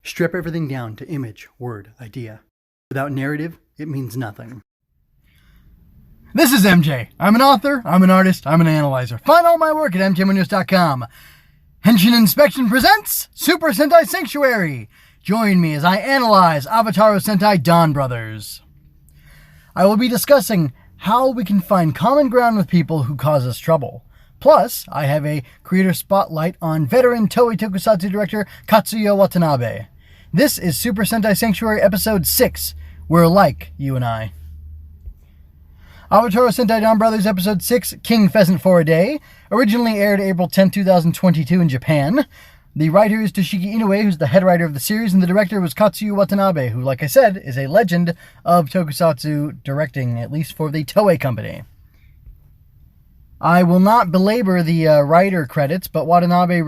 Strip everything down to image, word, idea. Without narrative, it means nothing. This is MJ. I'm an author, I'm an artist, I'm an analyzer. Find all my work at mjmunoz.com. Henshin Inspection presents Super Sentai Sanctuary. Join me as I analyze Avataro Sentai Donbrothers. I will be discussing how we can find common ground with people who cause us trouble. Plus, I have a creator spotlight on veteran Toei Tokusatsu director Katsuya Watanabe. This is Super Sentai Sanctuary Episode 6, We're Like You and I. Avataro Sentai Donbrothers Episode 6, King Pheasant for a Day, originally aired April 10, 2022 in Japan. The writer is Toshiki Inoue, who's the head writer of the series, and the director was Katsuya Watanabe, who, like I said, is a legend of Tokusatsu directing, at least for the Toei company. I will not belabor the writer credits, but Watanabe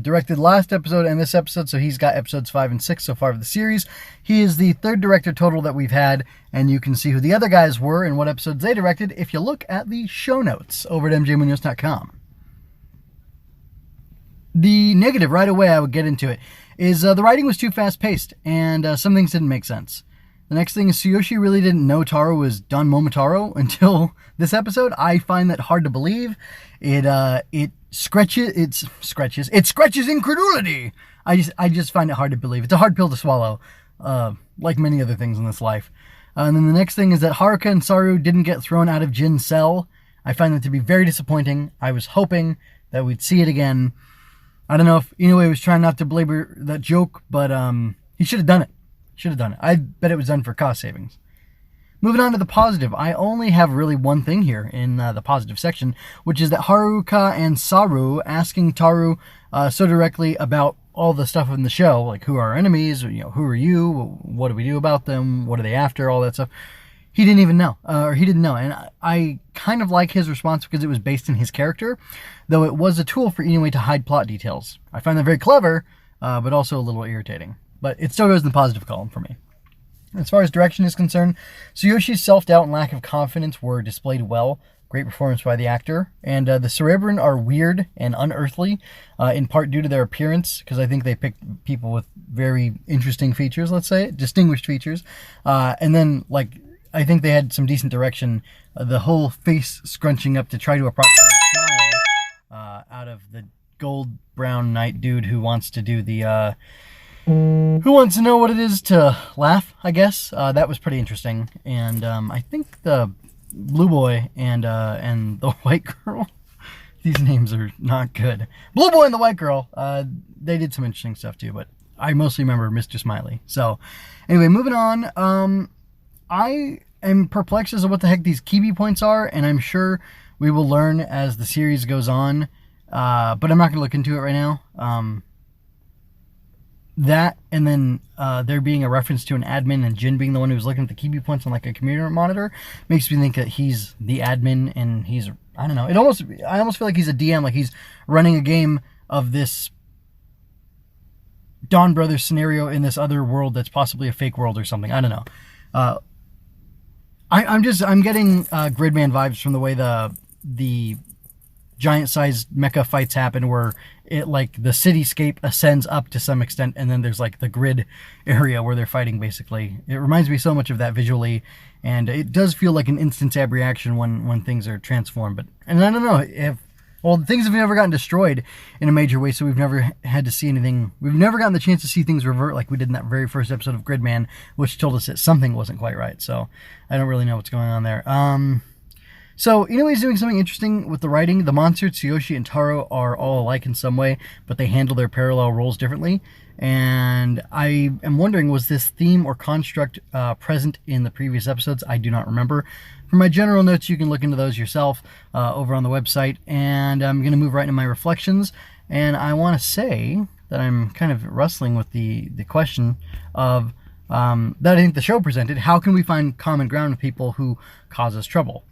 directed last episode and this episode, so he's got episodes 5 and 6 so far of the series. He is the third director total that we've had, and you can see who the other guys were and what episodes they directed if you look at the show notes over at mjmunoz.com. The negative, right away I would get into it, is the writing was too fast-paced, and some things didn't make sense. The next thing is Tsuyoshi really didn't know Taro was Don Momotaro until this episode. I find that hard to believe. It scratches incredulity. I just find it hard to believe. It's a hard pill to swallow, like many other things in this life. And then the next thing is that Haruka and Saru didn't get thrown out of Jin's cell. I find that to be very disappointing. I was hoping that we'd see it again. I don't know if Inoue was trying not to belabor that joke, but he should have done it. I bet it was done for cost savings. Moving on to the positive, I only have really one thing here in the positive section, which is that Haruka and Saru asking Tarou so directly about all the stuff in the show, like who are our enemies, who are you, what do we do about them, what are they after, all that stuff. He didn't even know, he didn't know, and I kind of like his response because it was based in his character, though it was a tool for Inoue to hide plot details. I find that very clever, but also a little irritating. But it still goes in the positive column for me. As far as direction is concerned, Tsuyoshi's self-doubt and lack of confidence were displayed well. Great performance by the actor. And the Cerebrin are weird and unearthly, in part due to their appearance, because I think they picked people with very interesting features, let's say, distinguished features. And then, I think they had some decent direction. The whole face scrunching up to try to approximate a smile out of the gold-brown knight dude who wants to do the... Who wants to know what it is to laugh, I guess? That was pretty interesting. And I think the blue boy and the white girl, these names are not good. Blue boy and the white girl, they did some interesting stuff too, but I mostly remember Mr. Smiley. So anyway, moving on. I am perplexed as to what the heck these Kibi points are, and I'm sure we will learn as the series goes on. But I'm not going to look into it right now. That, and then there being a reference to an admin and Jin being the one who was looking at the Kibi points on a computer monitor makes me think that he's the admin and he's, I don't know, I almost feel like he's a DM, like he's running a game of this Donbrothers scenario in this other world that's possibly a fake world or something. I don't know. I'm getting Gridman vibes from the way the giant-sized mecha fights happen, where it the cityscape ascends up to some extent, and then there's the grid area where they're fighting. Basically, it reminds me so much of that visually, and it does feel like an instant tab reaction when things are transformed. And I don't know things have never gotten destroyed in a major way, so we've never had to see anything. We've never gotten the chance to see things revert like we did in that very first episode of Gridman, which told us that something wasn't quite right. So I don't really know what's going on there. So, Inoue's doing something interesting with the writing. The monsters, Tsuyoshi and Taro, are all alike in some way, but they handle their parallel roles differently. And I am wondering, was this theme or construct present in the previous episodes? I do not remember. For my general notes, you can look into those yourself over on the website. And I'm going to move right into my reflections. And I want to say that I'm kind of wrestling with the question of that I think the show presented. How can we find common ground with people who cause us trouble?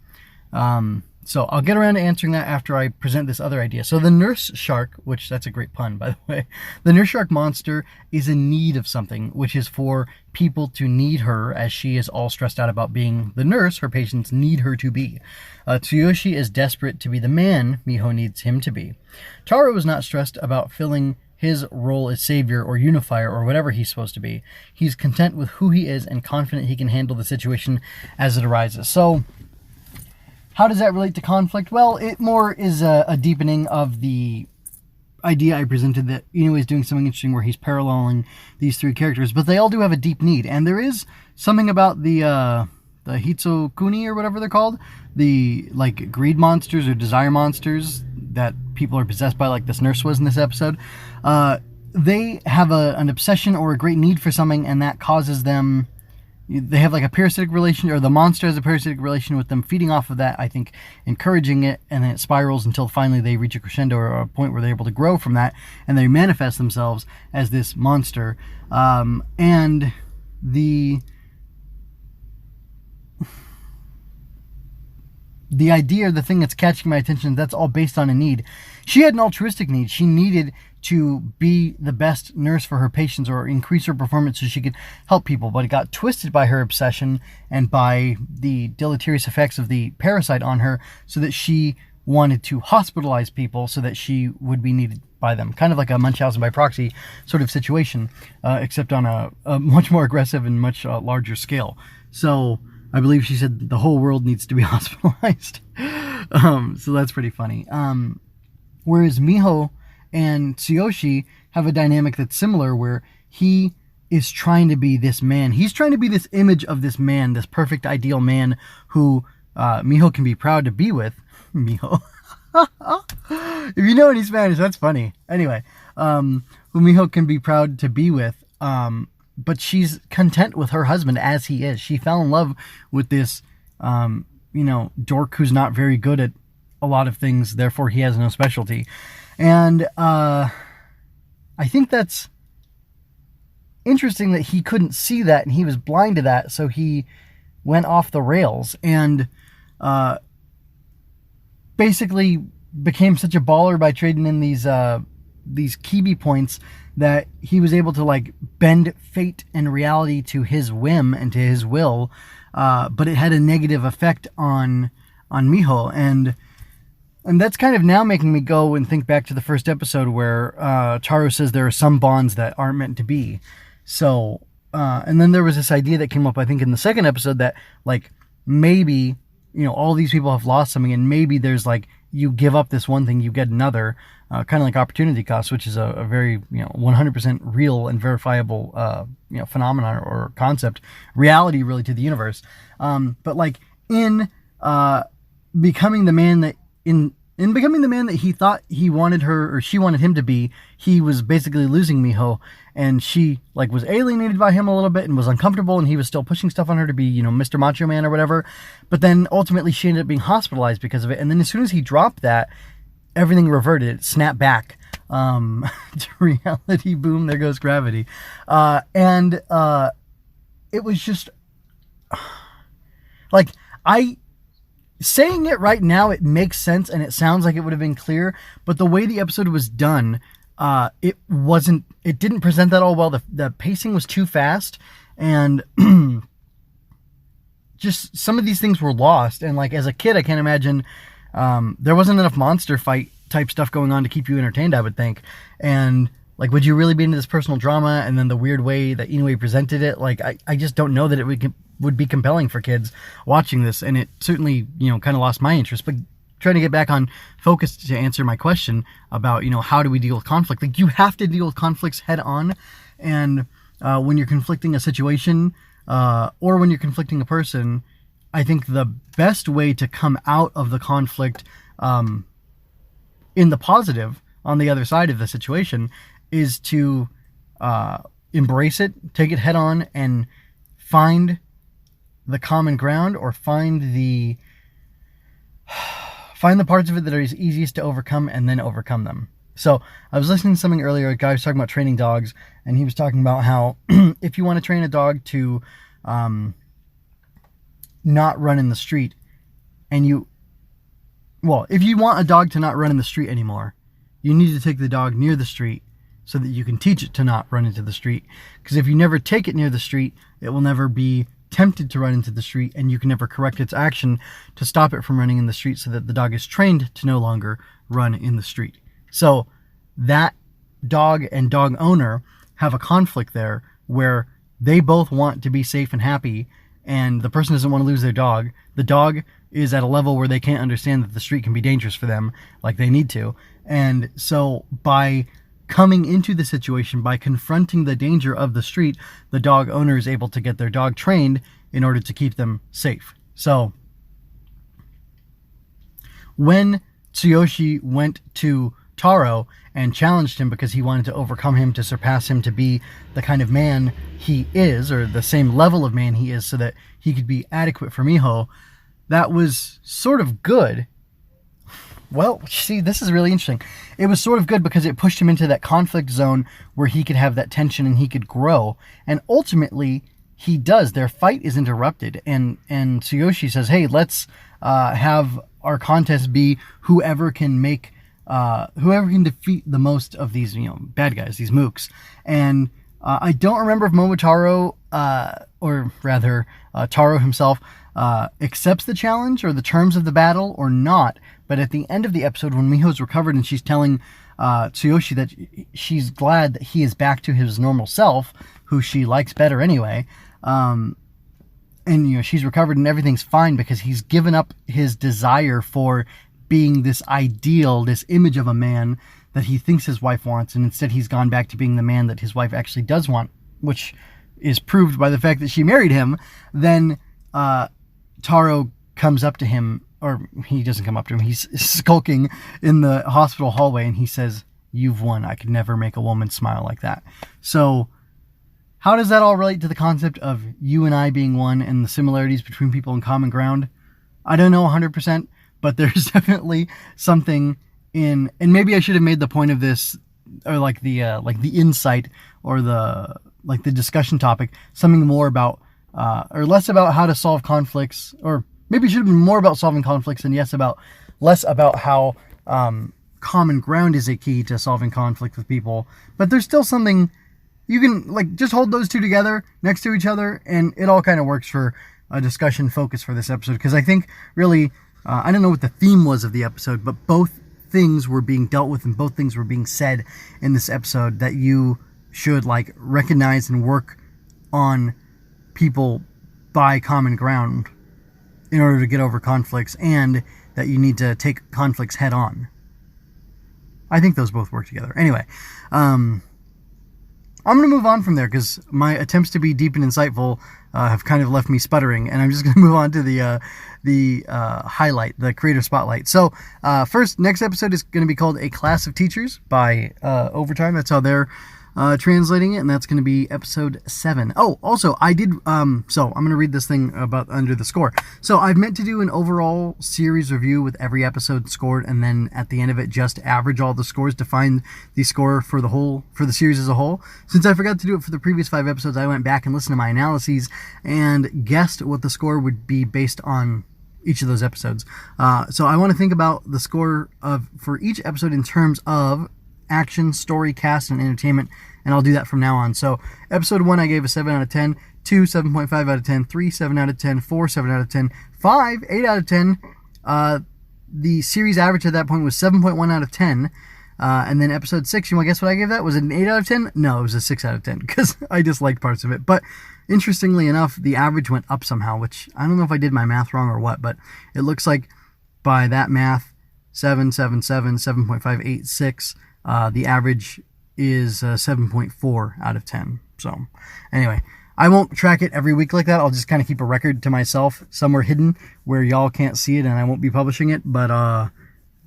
So I'll get around to answering that after I present this other idea. So the nurse shark, which that's a great pun, by the way, the nurse shark monster is in need of something, which is for people to need her, as she is all stressed out about being the nurse her patients need her to be. Tsuyoshi is desperate to be the man Miho needs him to be. Taro is not stressed about filling his role as savior or unifier or whatever he's supposed to be. He's content with who he is and confident he can handle the situation as it arises. So, how does that relate to conflict? Well, it more is a deepening of the idea I presented that Inoue is doing something interesting where he's paralleling these three characters, but they all do have a deep need. And there is something about the Hitsukuni or whatever they're called, the like greed monsters or desire monsters that people are possessed by, like this nurse was in this episode. They have an obsession or a great need for something, and that causes them. They have like a parasitic relation, or the monster has a parasitic relation with them, feeding off of that, I think, encouraging it, and then it spirals until finally they reach a crescendo or a point where they're able to grow from that, and they manifest themselves as this monster. And the idea, the thing that's catching my attention, that's all based on a need. She had an altruistic need. She needed to be the best nurse for her patients or increase her performance so she could help people, but it got twisted by her obsession and by the deleterious effects of the parasite on her, so that she wanted to hospitalize people so that she would be needed by them. Kind of like a Munchausen by proxy sort of situation, except on a much more aggressive and much larger scale. So I believe she said the whole world needs to be hospitalized. So that's pretty funny. Whereas Miho and Tsuyoshi have a dynamic that's similar, where he is trying to be this man. He's trying to be this image of this man, this perfect ideal man who Miho can be proud to be with. Miho. If you know any Spanish, that's funny. Anyway, who Miho can be proud to be with. But she's content with her husband as he is. She fell in love with this, dork who's not very good at a lot of things, therefore he has no specialty. And I think that's interesting that he couldn't see that and he was blind to that, so he went off the rails and basically became such a baller by trading in these kibi points that he was able to like bend fate and reality to his whim and to his will, but it had a negative effect on Miho. And that's kind of now making me go and think back to the first episode where Taro says there are some bonds that aren't meant to be. So, and then there was this idea that came up, I think, in the second episode that, like, maybe, all these people have lost something, and maybe there's, like, you give up this one thing, you get another, kind of like opportunity cost, which is a very, 100% real and verifiable, phenomenon or concept, reality, really, to the universe. But, like, in becoming the man that, in becoming the man that he thought he wanted her, or she wanted him to be, he was basically losing Miho, and she like was alienated by him a little bit and was uncomfortable, and he was still pushing stuff on her to be, Mr. Macho Man or whatever. But then ultimately she ended up being hospitalized because of it. And then as soon as he dropped that, everything reverted. It snapped back to reality. Boom, there goes gravity. And it was just like, saying it right now, it makes sense and it sounds like it would have been clear, but the way the episode was done, it didn't present that all well. The pacing was too fast, and just some of these things were lost. And like, as a kid, I can't imagine, there wasn't enough monster fight type stuff going on to keep you entertained, I would think. And like, would you really be into this personal drama? And then the weird way that Inoue presented it, like, I just don't know that it would be compelling for kids watching this. And it certainly, kind of lost my interest. But trying to get back on focus to answer my question about, how do we deal with conflict? Like, you have to deal with conflicts head on. And when you're conflicting a situation, or when you're conflicting a person, I think the best way to come out of the conflict in the positive on the other side of the situation is to embrace it, take it head on, and find the common ground, or find the parts of it that are easiest to overcome, and then overcome them. So I was listening to something earlier, a guy was talking about training dogs, and he was talking about how if you want to train a dog to not run in the street, if you want a dog to not run in the street anymore, you need to take the dog near the street so that you can teach it to not run into the street. Because if you never take it near the street, it will never be tempted to run into the street, and you can never correct its action to stop it from running in the street, so that the dog is trained to no longer run in the street. So that dog and dog owner have a conflict there where they both want to be safe and happy, and the person doesn't want to lose their dog. The dog is at a level where they can't understand that the street can be dangerous for them like they need to. And so by coming into the situation, by confronting the danger of the street, the dog owner is able to get their dog trained in order to keep them safe. So when Tsuyoshi went to Taro and challenged him because he wanted to overcome him, to surpass him, to be the kind of man he is, or the same level of man he is, so that he could be adequate for Miho, that was sort of good. Well, see, this is really interesting. It was sort of good because it pushed him into that conflict zone where he could have that tension and he could grow. And ultimately, he does. Their fight is interrupted. And Tsuyoshi says, hey, let's have our contest be whoever can defeat the most of these, bad guys, these mooks. And I don't remember if Momotaro, or rather Taro himself, accepts the challenge or the terms of the battle or not. But at the end of the episode, when Miho's recovered and she's telling Tsuyoshi that she's glad that he is back to his normal self, who she likes better anyway, and she's recovered and everything's fine because he's given up his desire for being this ideal, this image of a man that he thinks his wife wants, and instead he's gone back to being the man that his wife actually does want, which is proved by the fact that she married him. Then Taro comes up to him, or he doesn't come up to him, he's skulking in the hospital hallway, and he says, "You've won. I could never make a woman smile like that." So how does that all relate to the concept of you and I being one and the similarities between people in common ground? I don't know 100%, but there's definitely something in, and maybe I should have made the point of this, or like the insight, or the discussion topic, something more about, or less about how to solve conflicts, or maybe it should have been more about solving conflicts and less about how common ground is a key to solving conflict with people. But there's still something, you can just hold those two together next to each other, and it all kind of works for a discussion focus for this episode. Because I think really, I don't know what the theme was of the episode, but both things were being dealt with and both things were being said in this episode, that you should recognize and work on people by common ground in order to get over conflicts, and that you need to take conflicts head on. I think those both work together. Anyway, I'm going to move on from there because my attempts to be deep and insightful have kind of left me sputtering, and I'm just going to move on to the highlight, the creator spotlight. So first, next episode is going to be called A Class of Teachers by Overtime. That's how they're translating it, and that's going to be episode 7. Oh, also, I did, so I'm going to read this thing about under the score. So I've meant to do an overall series review with every episode scored, and then at the end of it, just average all the scores to find the score for the series as a whole. Since I forgot to do it for the previous 5 episodes, I went back and listened to my analyses and guessed what the score would be based on each of those episodes. So I want to think about the score for each episode in terms of action, story, cast, and entertainment, and I'll do that from now on. So episode 1 I gave a 7 out of 10, 2 7.5 out of 10, 3 7 out of 10, 4 7 out of 10, 5 8 out of 10. The series average at that point was 7.1 out of 10. And then episode 6, you want to guess what I gave that? Was it an 8 out of 10? No, it was a 6 out of 10 because I disliked parts of it. But interestingly enough, the average went up somehow, which I don't know if I did my math wrong or what, but it looks like by that math, 7, 7, 7, 7.5, 8, 6, the average is 7.4 out of 10. So anyway, I won't track it every week like that. I'll just kind of keep a record to myself somewhere hidden where y'all can't see it, and I won't be publishing it, but I'll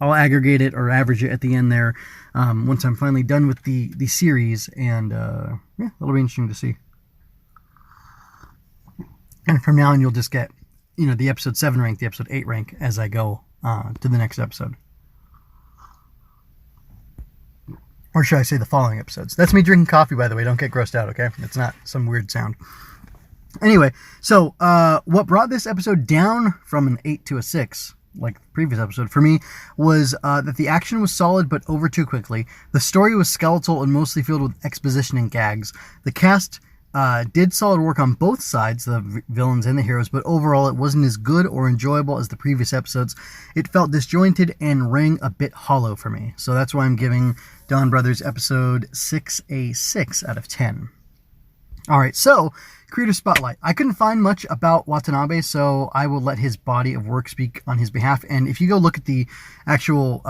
aggregate it or average it at the end there once I'm finally done with the series, and yeah, that'll be interesting to see. And from now on, you'll just get, the episode 7 rank, the episode 8 rank as I go to the next episode. Or should I say the following episodes? That's me drinking coffee, by the way. Don't get grossed out, okay? It's not some weird sound. Anyway, so what brought this episode down from an 8 to a 6, like the previous episode, for me, was that the action was solid but over too quickly. The story was skeletal and mostly filled with exposition and gags. The cast did solid work on both sides, the villains and the heroes, but overall it wasn't as good or enjoyable as the previous episodes. It felt disjointed and rang a bit hollow for me. So that's why I'm giving Donbrothers episode 6 a 6 out of 10. Alright, so Creator Spotlight. I couldn't find much about Watanabe, so I will let his body of work speak on his behalf. And if you go look at the actual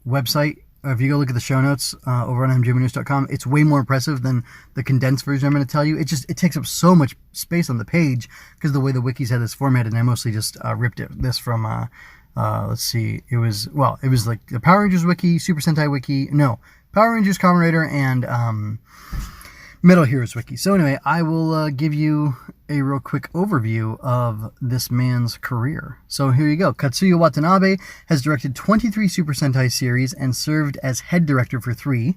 website, or if you go look at the show notes over on mjmonews.com, it's way more impressive than the condensed version I'm going to tell you. It takes up so much space on the page because of the way the wikis had this formatted, and I mostly just ripped this from, let's see, it was like the Power Rangers wiki, Super Sentai wiki, Power Rangers, Kamen Rider, and Metal Heroes wiki. So anyway, I will give you a real quick overview of this man's career. So here you go. Katsuya Watanabe has directed 23 Super Sentai series and served as head director for 3,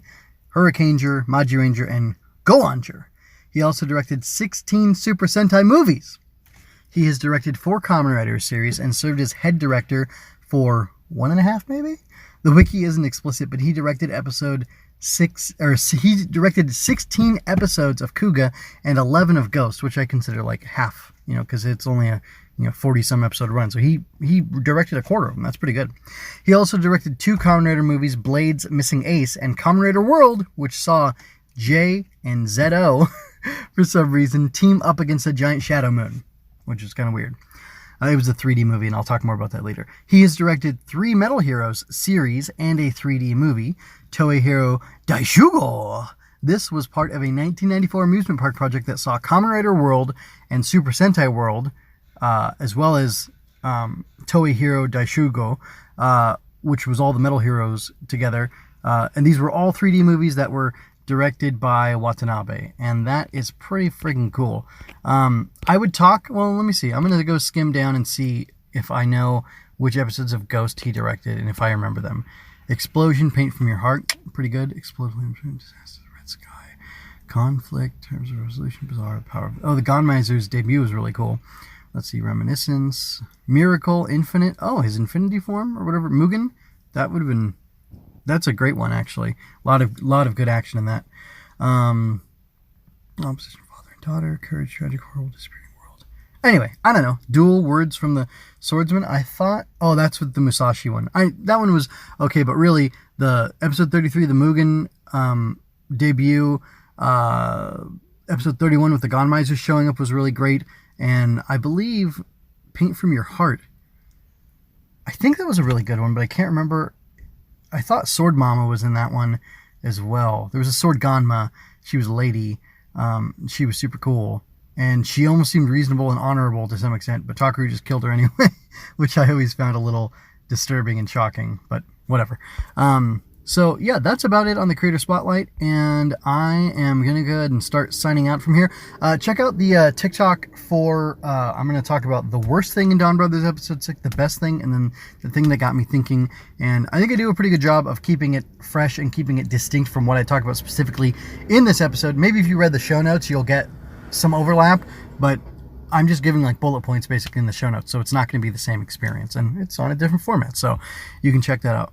Hurricaneger, Majiranger, and Goanger. He also directed 16 Super Sentai movies. He has directed 4 Kamen Rider series and served as head director for 1.5 maybe? The wiki isn't explicit, but he directed he directed 16 episodes of Kuga and 11 of Ghost, which I consider like half, because it's only a 40-some episode run. So he directed a quarter of them. That's pretty good. He also directed 2 Kamen Rider movies, Blades, Missing Ace, and Kamen Rider World, which saw J and ZO, for some reason, team up against a giant shadow moon, which is kind of weird. It was a 3D movie, and I'll talk more about that later. He has directed 3 Metal Heroes series and a 3D movie, Toei Hero Daishugo. This was part of a 1994 amusement park project that saw Kamen Rider World and Super Sentai World, as well as Toei Hero Daishugo, which was all the Metal Heroes together. And these were all 3D movies that were directed by Watanabe, and that is pretty freaking cool. I would talk, let me see. I'm going to go skim down and see if I know which episodes of Ghost he directed and if I remember them. Explosion, Paint from Your Heart, pretty good. Explosion, Disaster, Red Sky, Conflict, Terms of Resolution, Bizarre, Power. The Gonmeiser's debut was really cool. Let's see, Reminiscence, Miracle, Infinite. His Infinity form or whatever, Mugen. That would have been. That's a great one, actually. A lot of good action in that. Opposition, Father and Daughter, Courage, Tragic, Horrible, Disappearing World. Anyway, I don't know. Dual Words from the Swordsman. I thought, that's with the Musashi one. That one was okay, but really, the episode 33, the Mugen debut, episode 31 with the Gonmeiser showing up was really great. And I believe Paint from Your Heart. I think that was a really good one, but I can't remember. I thought Sword Mama was in that one as well. There was a Sword Ganma. She was a lady. She was super cool. And she almost seemed reasonable and honorable to some extent, but Takaru just killed her anyway, which I always found a little disturbing and shocking, but whatever. So yeah, that's about it on the Creator Spotlight, and I am going to go ahead and start signing out from here. Check out the TikTok for, I'm going to talk about the worst thing in Donbrothers episode 6, the best thing, and then the thing that got me thinking. And I think I do a pretty good job of keeping it fresh and keeping it distinct from what I talk about specifically in this episode. Maybe if you read the show notes, you'll get some overlap, but I'm just giving like bullet points basically in the show notes, so it's not going to be the same experience, and it's on a different format, so you can check that out.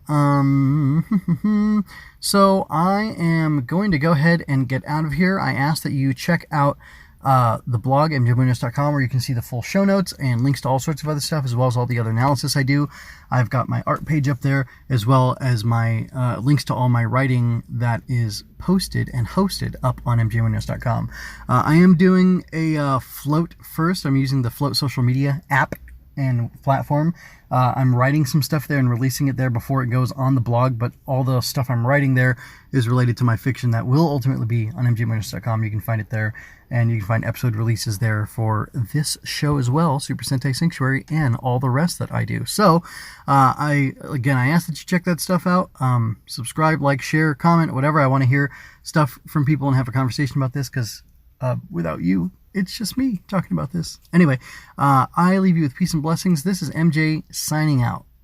So I am going to go ahead and get out of here. I ask that you check out the blog, mjmonews.com, where you can see the full show notes and links to all sorts of other stuff, as well as all the other analysis I do. I've got my art page up there, as well as my links to all my writing that is posted and hosted up on mjmonews.com. I am doing a Float first. I'm using the Float social media app and platform. I'm writing some stuff there and releasing it there before it goes on the blog, but all the stuff I'm writing there is related to my fiction that will ultimately be on mjmonews.com. You can find it there, and you can find episode releases there for this show as well, Super Sentai Sanctuary, and all the rest that I do. So, I ask that you check that stuff out. Subscribe, like, share, comment, whatever. I want to hear stuff from people and have a conversation about this, because without you, it's just me talking about this. Anyway, I leave you with peace and blessings. This is MJ signing out.